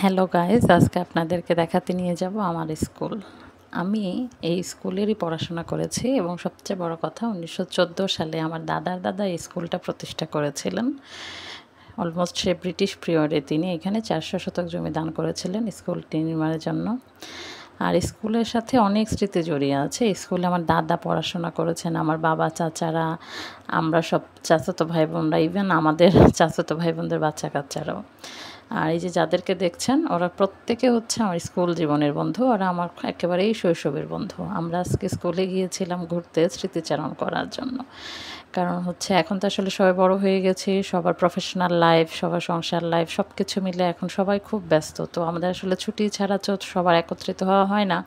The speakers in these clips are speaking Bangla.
হ্যালো গাইস, আজকে আপনাদেরকে দেখাতে নিয়ে যাব আমার স্কুল। আমি এই স্কুলেরই পড়াশোনা করেছি এবং সবচেয়ে বড় কথা 1914 সালে আমার দাদার দাদা এই স্কুলটা প্রতিষ্ঠা করেছিলেন। অলমোস্ট সে ব্রিটিশ পিরিয়ডে তিনি এখানে 400 শতক জমি দান করেছিলেন স্কুলটি নির্মাণের জন্য। আর স্কুলের সাথে অনেক স্মৃতি জড়িয়ে আছে। স্কুলে আমার দাদা পড়াশোনা করেছেন, আমার বাবা, চাচারা, আমরা সব চাচাতো ভাই বোনরা, ইভেন আমাদের চাচাতো ভাই বোনদের বাচ্চা কাচ্চারাও। আর এই যে যাদেরকে দেখছেন ওরা প্রত্যেকে হচ্ছে আমার স্কুল জীবনের বন্ধু, ওরা আমার একেবারেই শৈশবের বন্ধু। আমরা আজকে স্কুলে গিয়েছিলাম ঘুরতে, স্মৃতিচারণ করার জন্য। কারণ হচ্ছে এখন তো আসলে সবাই বড় হয়ে গেছি, সবার প্রফেশনাল লাইফ, সবার সংসার লাইফ সব কিছু মিলে এখন সবাই খুব ব্যস্ত। তো আমাদের আসলে ছুটি ছাড়া তো সবার একত্রিত হওয়া হয় না।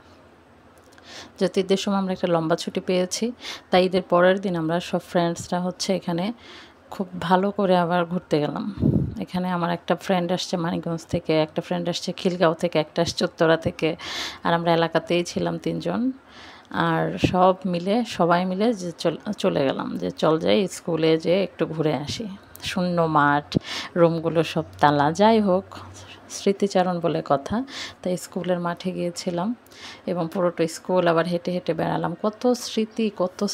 যেহেতু ঈদের সময় আমরা একটা লম্বা ছুটি পেয়েছি, তাই ঈদের পরের দিন আমরা সব ফ্রেন্ডসরা হচ্ছে এখানে খুব ভালো করে আবার ঘুরতে গেলাম। এখানে আমার একটা ফ্রেন্ড আসছে মানিকগঞ্জ থেকে, একটা ফ্রেন্ড আসছে খিলগাঁও থেকে, একটা আসছে উত্তরা থেকে, আর আমরা এলাকাতেই ছিলাম 3 জন। আর সবাই মিলে যে চলে গেলাম যে চল যাই স্কুলে যেয়ে একটু ঘুরে আসি। শূন্য মাঠ, রুমগুলো সব তালা, যাই হোক স্মৃতিচারণ বলে কথা। তাই স্কুলের মাঠে গিয়েছিলাম এবং পুরোটা স্কুল আবার হেঁটে হেঁটে বেড়ালাম। কত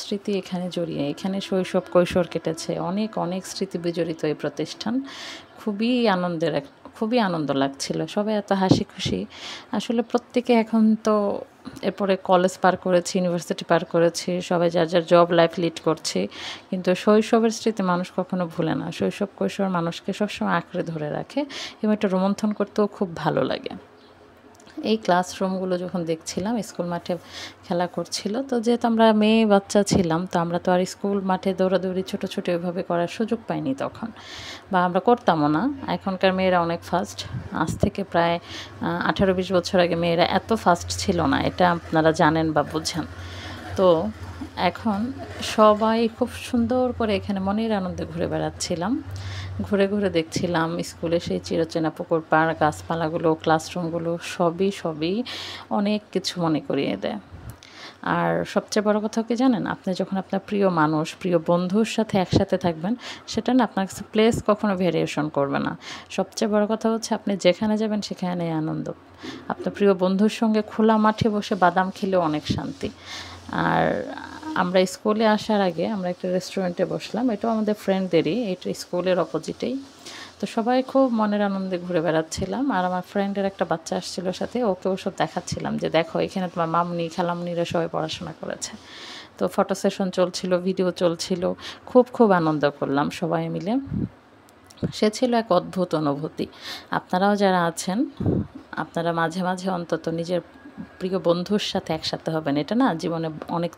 স্মৃতি এখানে জড়িয়ে, এখানে শৈশব কৈশোর কেটেছে, অনেক অনেক স্মৃতি বিজড়িত এই প্রতিষ্ঠান। খুবই আনন্দ লাগছিল, সবাই এত হাসি খুশি। আসলে প্রত্যেকে এখন তো এরপরে কলেজ পার করেছি, ইউনিভার্সিটি পার করেছি, সবাই যার যার জব লাইফ লিড করছি, কিন্তু শৈশবের স্মৃতি মানুষ কখনো ভুলে না। শৈশব কৈশোর মানুষকে সবসময় আঁকড়ে ধরে রাখে এবং এটা রোমন্থন করতেও খুব ভালো লাগে। এই ক্লাসরুমগুলো যখন দেখছিলাম স্কুল মাঠে খেলা করছিল, তো যেহেতু আমরা মেয়ে বাচ্চা ছিলাম, তো আমরা তো আর স্কুল মাঠে দৌড়াদৌড়ি ছোটো ওইভাবে করার সুযোগ পাইনি তখন, বা আমরা করতামও না। এখনকার মেয়েরা অনেক ফাস্ট। আজ থেকে প্রায় 18-20 বছর আগে মেয়েরা এত ফাস্ট ছিল না, এটা আপনারা জানেন বা বুঝেন। তো এখন সবাই খুব সুন্দর করে এখানে মনের আনন্দে ঘুরে বেড়াচ্ছিলাম, ঘুরে দেখছিলাম স্কুলে সেই চিরচেনা পুকুর পাড়, গাছপালাগুলো, ক্লাসরুমগুলো সবই অনেক কিছু মনে করিয়ে দেয়। আর সবচেয়ে বড় কথা কি জানেন, আপনি যখন আপনার প্রিয় মানুষ, প্রিয় বন্ধুর সাথে একসাথে থাকবেন, সেটা না আপনার কাছে প্লেস কখনো ভেরিয়েশন করবে না। সবচেয়ে বড় কথা হচ্ছে আপনি যেখানে যাবেন সেখানেই আনন্দ। আপনার প্রিয় বন্ধুর সঙ্গে খোলা মাঠে বসে বাদাম খেলেও অনেক শান্তি। আর আমরা স্কুলে আসার আগে আমরা একটা রেস্টুরেন্টে বসলাম, এটাও আমাদের ফ্রেন্ডদেরই, এটা স্কুলের অপোজিটেই। তো সবাই খুব মনের আনন্দে ঘুরে বেড়াচ্ছিলাম। আর আমার ফ্রেন্ডের একটা বাচ্চা আসছিল সাথে, ওকেও সব দেখাচ্ছিলাম যে দেখো এখানে তোমার মামনি খালামনিরা সবাই পড়াশোনা করেছে। তো ফটো সেশন চলছিল, ভিডিও চলছিল, খুব আনন্দ করলাম সবাই মিলে। সে ছিল এক অদ্ভুত অনুভূতি। আপনারাও যারা আছেন, আপনারা মাঝে অন্তত নিজের প্রিয় বন্ধুর সাথে একসাথে হবেন, এটা না জীবনে অনেক